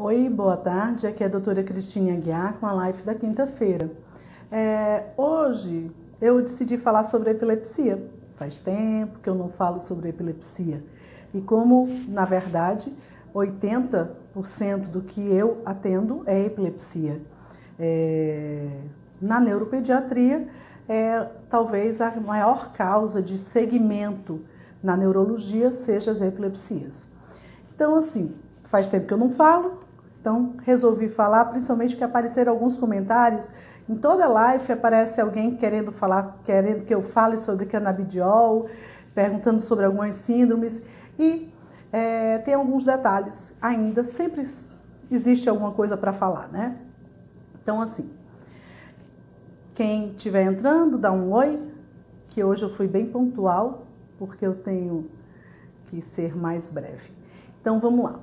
Oi, boa tarde. Aqui é a doutora Cristina Aguiar com a live da quinta-feira. Hoje eu decidi falar sobre epilepsia. Faz tempo que eu não falo sobre epilepsia. E como, na verdade, 80% do que eu atendo é epilepsia. Na neuropediatria, talvez a maior causa de segmento na neurologia seja as epilepsias. Então, assim, faz tempo que eu não falo, então resolvi falar, principalmente porque apareceram alguns comentários. Em toda live aparece alguém querendo que eu fale sobre canabidiol, perguntando sobre algumas síndromes e tem alguns detalhes ainda, sempre existe alguma coisa para falar, né? Então, assim, quem estiver entrando, dá um oi, que hoje eu fui bem pontual, porque eu tenho que ser mais breve. Então, vamos lá.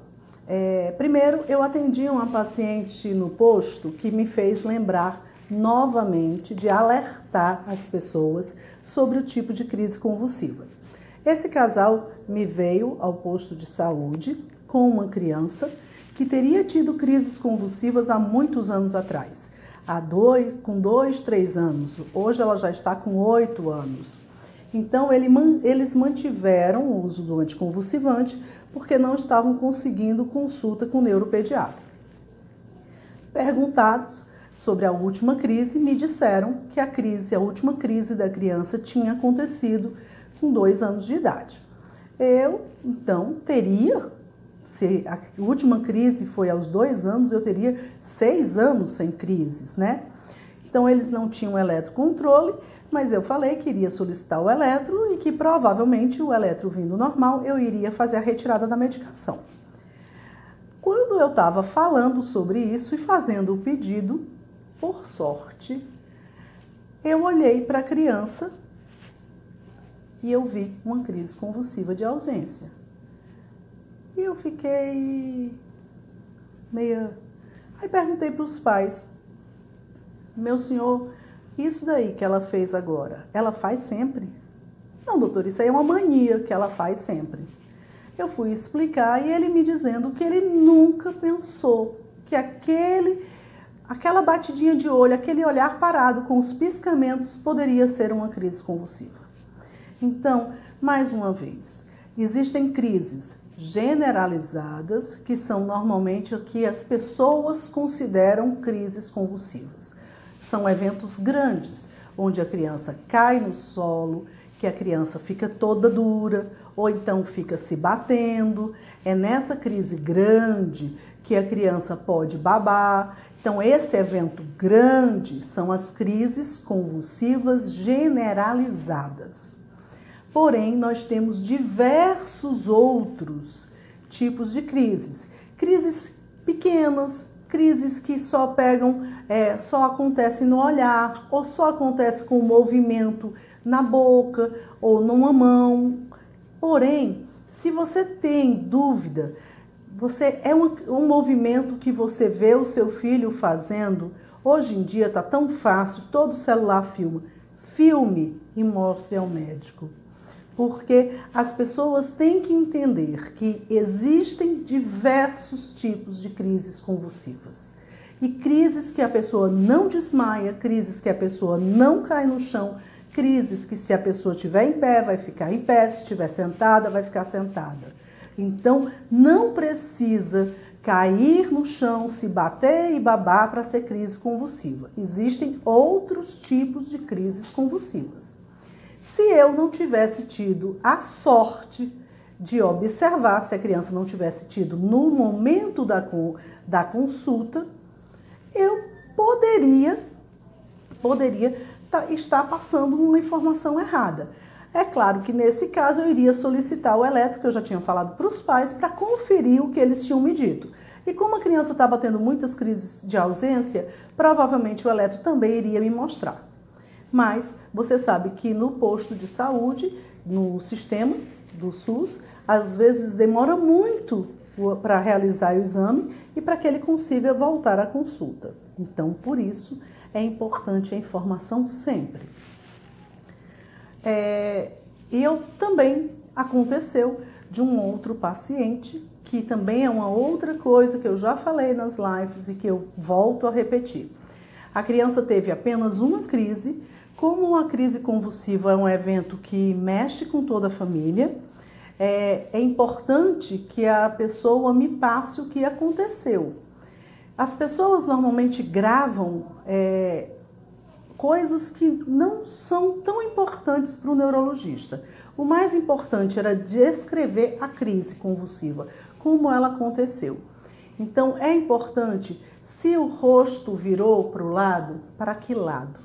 Primeiro, eu atendi uma paciente no posto que me fez lembrar novamente de alertar as pessoas sobre o tipo de crise convulsiva. Esse casal me veio ao posto de saúde com uma criança que teria tido crises convulsivas há muitos anos atrás, com 2, 3 anos. Hoje ela já está com 8 anos. Então, eles mantiveram o uso do anticonvulsivante porque não estavam conseguindo consulta com o neuropediatra. Perguntados sobre a última crise, me disseram que a última crise da criança tinha acontecido com 2 anos de idade. Eu, então, se a última crise foi aos 2 anos, eu teria 6 anos sem crises, né? Então, eles não tinham eletrocontrole, mas eu falei que iria solicitar o eletro e que provavelmente o eletro vindo normal, eu iria fazer a retirada da medicação. Quando eu estava falando sobre isso e fazendo o pedido, por sorte, eu olhei para a criança e eu vi uma crise convulsiva de ausência. E eu fiquei meio... Aí perguntei para os pais, meu senhor, isso daí que ela fez agora, ela faz sempre? Não, doutor, isso aí é uma mania que ela faz sempre. Eu fui explicar e ele me dizendo que ele nunca pensou que aquela batidinha de olho, aquele olhar parado com os piscamentos poderia ser uma crise convulsiva. Então, mais uma vez, existem crises generalizadas que são normalmente o que as pessoas consideram crises convulsivas. São eventos grandes, onde a criança cai no solo, que a criança fica toda dura, ou então fica se batendo. É nessa crise grande que a criança pode babar. Então, esse evento grande são as crises convulsivas generalizadas. Porém, nós temos diversos outros tipos de crises. Crises pequenas, crises que só acontecem no olhar, ou só acontece com o movimento na boca ou numa mão. Porém, se você tem dúvida, um movimento que você vê o seu filho fazendo, hoje em dia está tão fácil, todo celular filma. Filme e mostre ao médico. Porque as pessoas têm que entender que existem diversos tipos de crises convulsivas. E crises que a pessoa não desmaia, crises que a pessoa não cai no chão, crises que se a pessoa estiver em pé, vai ficar em pé, se estiver sentada, vai ficar sentada. Então, não precisa cair no chão, se bater e babar para ser crise convulsiva. Existem outros tipos de crises convulsivas. Se eu não tivesse tido a sorte de observar, se a criança não tivesse tido no momento da consulta, eu poderia estar passando uma informação errada. É claro que nesse caso eu iria solicitar o eletro, que eu já tinha falado para os pais, para conferir o que eles tinham me dito. E como a criança estava tendo muitas crises de ausência, provavelmente o eletro também iria me mostrar. Mas você sabe que no posto de saúde, no sistema do SUS, às vezes demora muito para realizar o exame e para que ele consiga voltar à consulta. Então, por isso, é importante a informação sempre. E também aconteceu de um outro paciente que também é uma outra coisa que eu já falei nas lives e que eu volto a repetir. A criança teve apenas uma crise. Como uma crise convulsiva é um evento que mexe com toda a família, é importante que a pessoa me passe o que aconteceu. As pessoas normalmente gravam coisas que não são tão importantes para o neurologista. O mais importante era descrever a crise convulsiva, como ela aconteceu. Então, é importante, se o rosto virou para o lado, para que lado?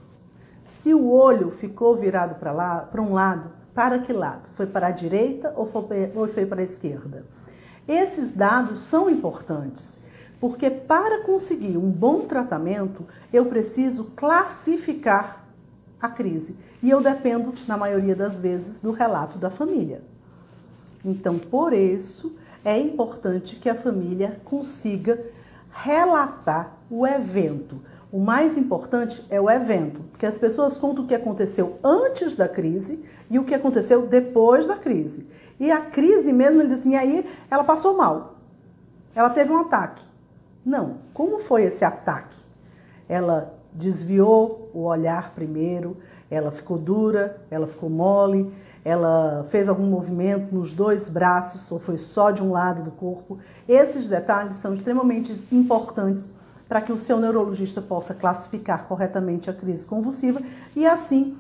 Se o olho ficou virado para um lado, para que lado? Foi para a direita ou foi para a esquerda? Esses dados são importantes, porque para conseguir um bom tratamento, eu preciso classificar a crise. E eu dependo, na maioria das vezes, do relato da família. Então, por isso, é importante que a família consiga relatar o evento. O mais importante é o evento, porque as pessoas contam o que aconteceu antes da crise e o que aconteceu depois da crise. E a crise mesmo, ele diz assim, aí ela passou mal, ela teve um ataque. Não, como foi esse ataque? Ela desviou o olhar primeiro, ela ficou dura, ela ficou mole, ela fez algum movimento nos dois braços ou foi só de um lado do corpo. Esses detalhes são extremamente importantes para que o seu neurologista possa classificar corretamente a crise convulsiva e assim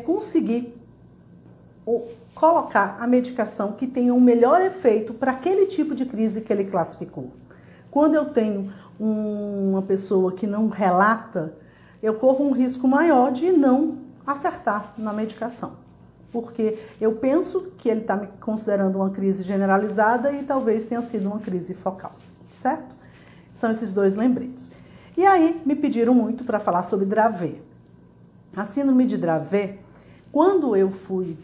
conseguir colocar a medicação que tenha um melhor efeito para aquele tipo de crise que ele classificou. Quando eu tenho uma pessoa que não relata, eu corro um risco maior de não acertar na medicação. Porque eu penso que ele está me considerando uma crise generalizada e talvez tenha sido uma crise focal, certo? São esses dois lembretes. E aí me pediram muito para falar sobre Dravet. A síndrome de Dravet, quando eu fui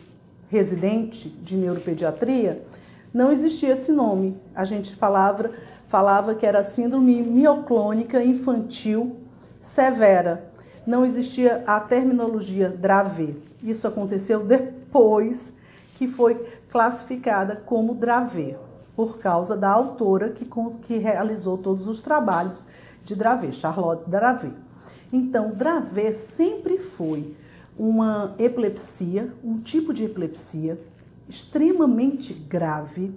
residente de neuropediatria, não existia esse nome. A gente falava que era síndrome mioclônica infantil severa. Não existia a terminologia Dravet. Isso aconteceu depois que foi classificada como Dravet, por causa da autora que realizou todos os trabalhos de Dravet, Charlotte Dravet. Então, Dravet sempre foi uma epilepsia, um tipo de epilepsia extremamente grave.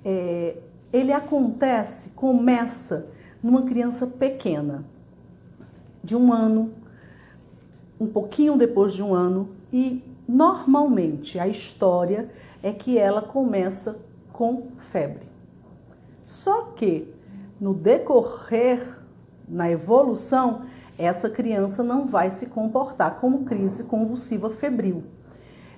Ele começa numa criança pequena, de 1 ano, um pouquinho depois de 1 ano, e normalmente a história é que ela começa com febre. Só que no decorrer, na evolução, essa criança não vai se comportar como crise convulsiva febril.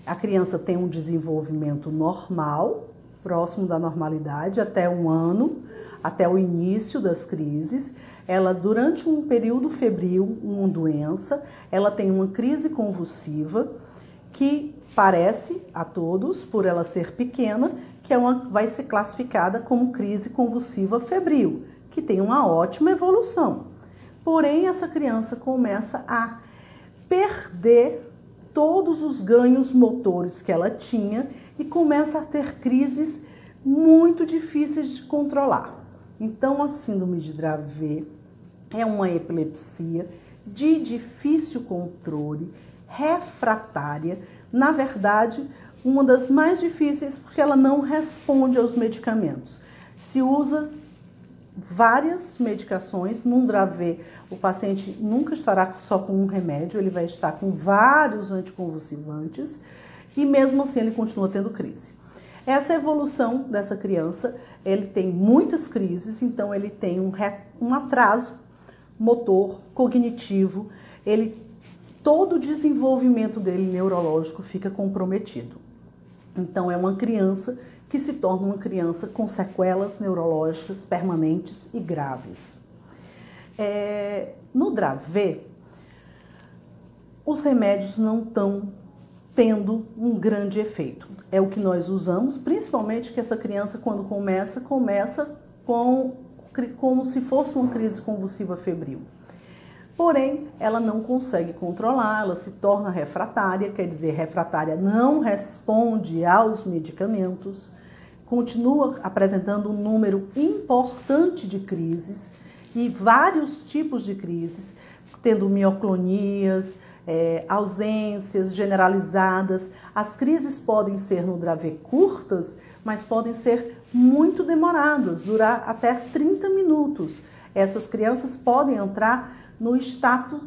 A criança tem um desenvolvimento normal, próximo da normalidade, até 1 ano, até o início das crises. Ela, durante um período febril, uma doença, ela tem uma crise convulsiva que parece a todos, por ela ser pequena, que vai ser classificada como crise convulsiva febril, que tem uma ótima evolução. Porém, essa criança começa a perder todos os ganhos motores que ela tinha e começa a ter crises muito difíceis de controlar. Então, a síndrome de Dravet é uma epilepsia de difícil controle, refratária, na verdade, uma das mais difíceis porque ela não responde aos medicamentos. Se usa várias medicações. Num Dravet, o paciente nunca estará só com um remédio, ele vai estar com vários anticonvulsivantes e mesmo assim ele continua tendo crise. Essa evolução dessa criança, ele tem muitas crises, então ele tem um atraso motor, cognitivo, todo o desenvolvimento dele neurológico fica comprometido. Então é uma criança que se torna uma criança com sequelas neurológicas permanentes e graves. No Dravet, os remédios não estão tendo um grande efeito. É o que nós usamos, principalmente que essa criança, quando começa como se fosse uma crise convulsiva febril. Porém, ela não consegue controlar, ela se torna refratária, quer dizer, refratária não responde aos medicamentos. continua apresentando um número importante de crises e vários tipos de crises, tendo mioclonias, ausências generalizadas. As crises podem ser no Dravet curtas, mas podem ser muito demoradas, durar até 30 minutos. Essas crianças podem entrar no estado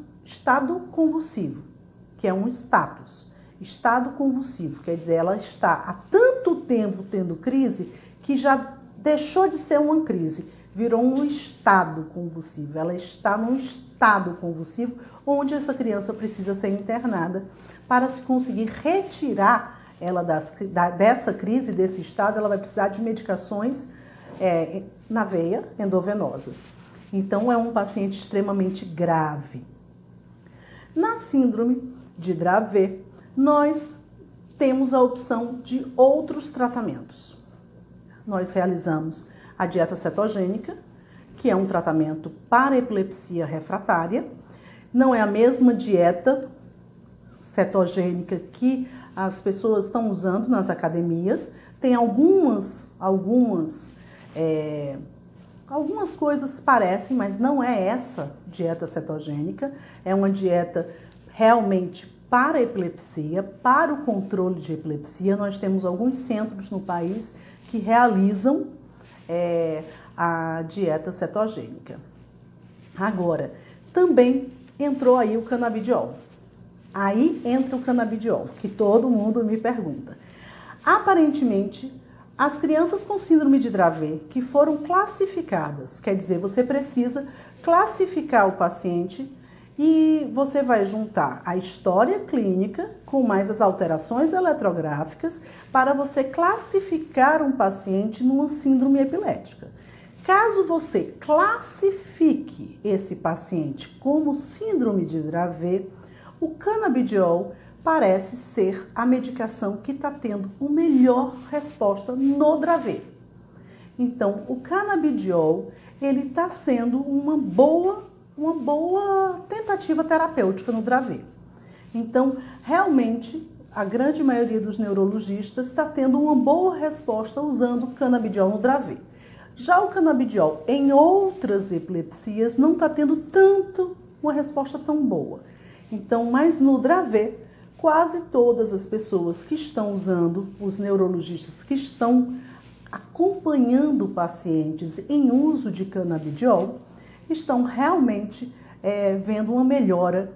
convulsivo, que é um status. Estado convulsivo, quer dizer, ela está há tanto tempo tendo crise que já deixou de ser uma crise, virou um estado convulsivo. Ela está num estado convulsivo onde essa criança precisa ser internada para se conseguir retirar ela dessa crise, desse estado. Ela vai precisar de medicações na veia, endovenosas. Então, é um paciente extremamente grave. Na síndrome de Dravet, nós temos a opção de outros tratamentos. Nós realizamos a dieta cetogênica, que é um tratamento para epilepsia refratária. Não é a mesma dieta cetogênica que as pessoas estão usando nas academias. Tem algumas coisas parecem, mas não é essa dieta cetogênica. É uma dieta realmente para epilepsia, para o controle de epilepsia. Nós temos alguns centros no país que realizam a dieta cetogênica. Agora, também entrou aí o canabidiol. Aí entra o canabidiol, que todo mundo me pergunta. Aparentemente, as crianças com síndrome de Dravet que foram classificadas, quer dizer, você precisa classificar o paciente e você vai juntar a história clínica com mais as alterações eletrográficas para você classificar um paciente numa síndrome epilética. Caso você classifique esse paciente como síndrome de Dravet, o canabidiol parece ser a medicação que está tendo a melhor resposta no Dravet. Então, o canabidiol, ele está sendo uma boa tentativa terapêutica no Dravet. Então, realmente, a grande maioria dos neurologistas está tendo uma boa resposta usando o canabidiol no Dravet. Já o canabidiol em outras epilepsias não está tendo uma resposta tão boa. Então, mas no Dravet, quase todas as pessoas que estão usando, os neurologistas que estão acompanhando pacientes em uso de canabidiol, estão realmente vendo uma melhora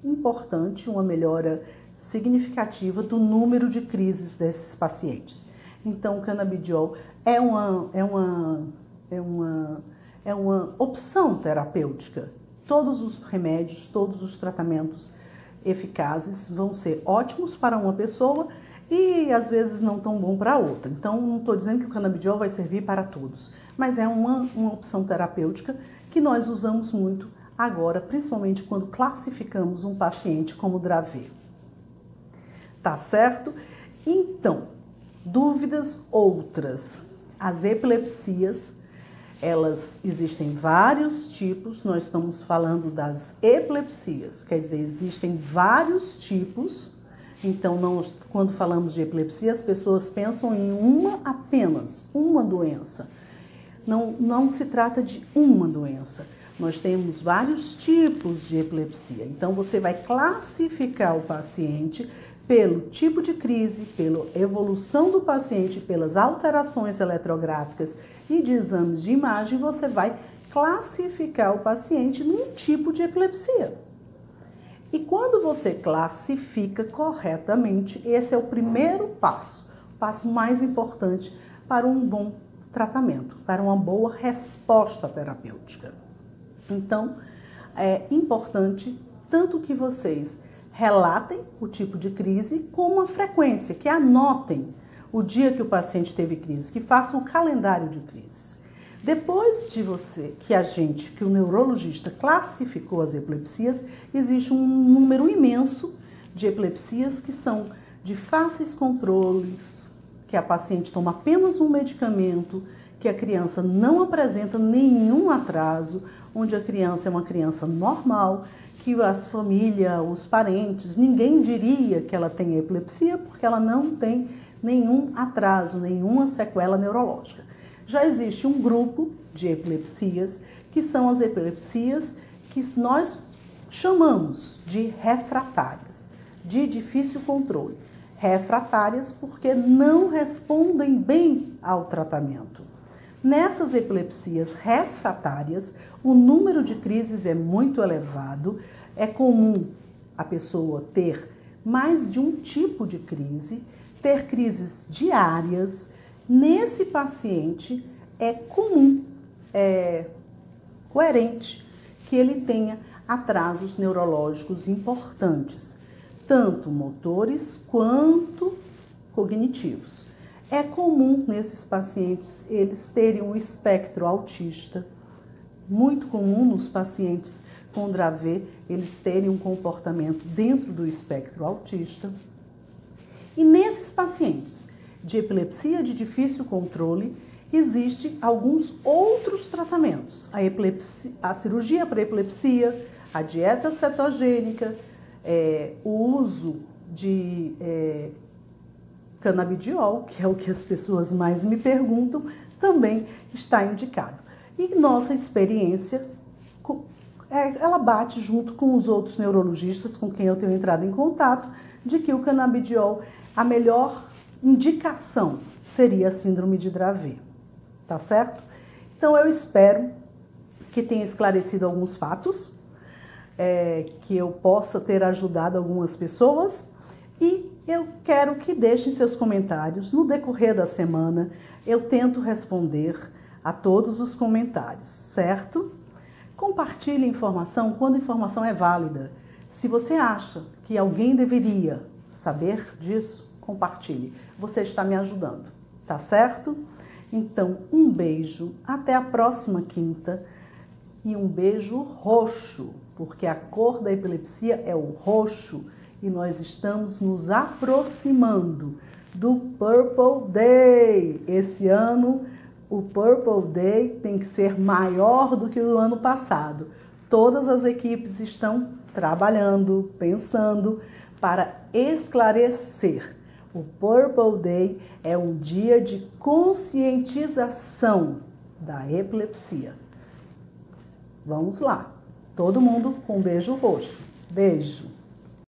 importante, uma melhora significativa do número de crises desses pacientes. Então, o canabidiol é uma opção terapêutica. Todos os remédios, todos os tratamentos eficazes vão ser ótimos para uma pessoa e às vezes não tão bom para outra. Então, não estou dizendo que o canabidiol vai servir para todos, mas é uma opção terapêutica que nós usamos muito agora, principalmente quando classificamos um paciente como Dravet. Tá certo? Então, dúvidas outras. As epilepsias, elas existem vários tipos, nós estamos falando das epilepsias, quer dizer, existem vários tipos. Então, quando falamos de epilepsia, as pessoas pensam em apenas uma doença. Não se trata de uma doença. Nós temos vários tipos de epilepsia. Então, você vai classificar o paciente pelo tipo de crise, pela evolução do paciente, pelas alterações eletrográficas e de exames de imagem, você vai classificar o paciente num tipo de epilepsia. E quando você classifica corretamente, esse é o primeiro passo, o passo mais importante para um bom tratamento, para uma boa resposta terapêutica. Então, é importante tanto que vocês relatem o tipo de crise como a frequência, que anotem o dia que o paciente teve crise, que façam o calendário de crises. Depois de que o neurologista classificou as epilepsias, existe um número imenso de epilepsias que são de fáceis controles, que a paciente toma apenas um medicamento, que a criança não apresenta nenhum atraso, onde a criança é uma criança normal, que as famílias, os parentes, ninguém diria que ela tem epilepsia, porque ela não tem nenhum atraso, nenhuma sequela neurológica. Já existe um grupo de epilepsias, que são as epilepsias que nós chamamos de refratárias, de difícil controle. Refratárias porque não respondem bem ao tratamento. Nessas epilepsias refratárias, o número de crises é muito elevado. É comum a pessoa ter mais de um tipo de crise, ter crises diárias. Nesse paciente, é comum, é coerente que ele tenha atrasos neurológicos importantes, tanto motores quanto cognitivos. É comum nesses pacientes eles terem um espectro autista, muito comum nos pacientes com Dravet eles terem um comportamento dentro do espectro autista. E nesses pacientes de epilepsia de difícil controle, existem alguns outros tratamentos. A cirurgia para epilepsia, a dieta cetogênica, o uso de canabidiol, que é o que as pessoas mais me perguntam, também está indicado. E nossa experiência, ela bate junto com os outros neurologistas com quem eu tenho entrado em contato, de que o canabidiol, a melhor indicação seria a síndrome de Dravet. Tá certo? Então eu espero que tenha esclarecido alguns fatos, que eu possa ter ajudado algumas pessoas e eu quero que deixem seus comentários. No decorrer da semana eu tento responder a todos os comentários, certo? Compartilhe informação quando a informação é válida. Se você acha que alguém deveria saber disso, compartilhe. Você está me ajudando, tá certo? Então, um beijo, até a próxima quinta e um beijo roxo, porque a cor da epilepsia é o roxo e nós estamos nos aproximando do Purple Day. Esse ano, o Purple Day tem que ser maior do que o ano passado. Todas as equipes estão trabalhando, pensando para esclarecer. O Purple Day é um dia de conscientização da epilepsia. Vamos lá. Todo mundo com um beijo roxo. Beijo.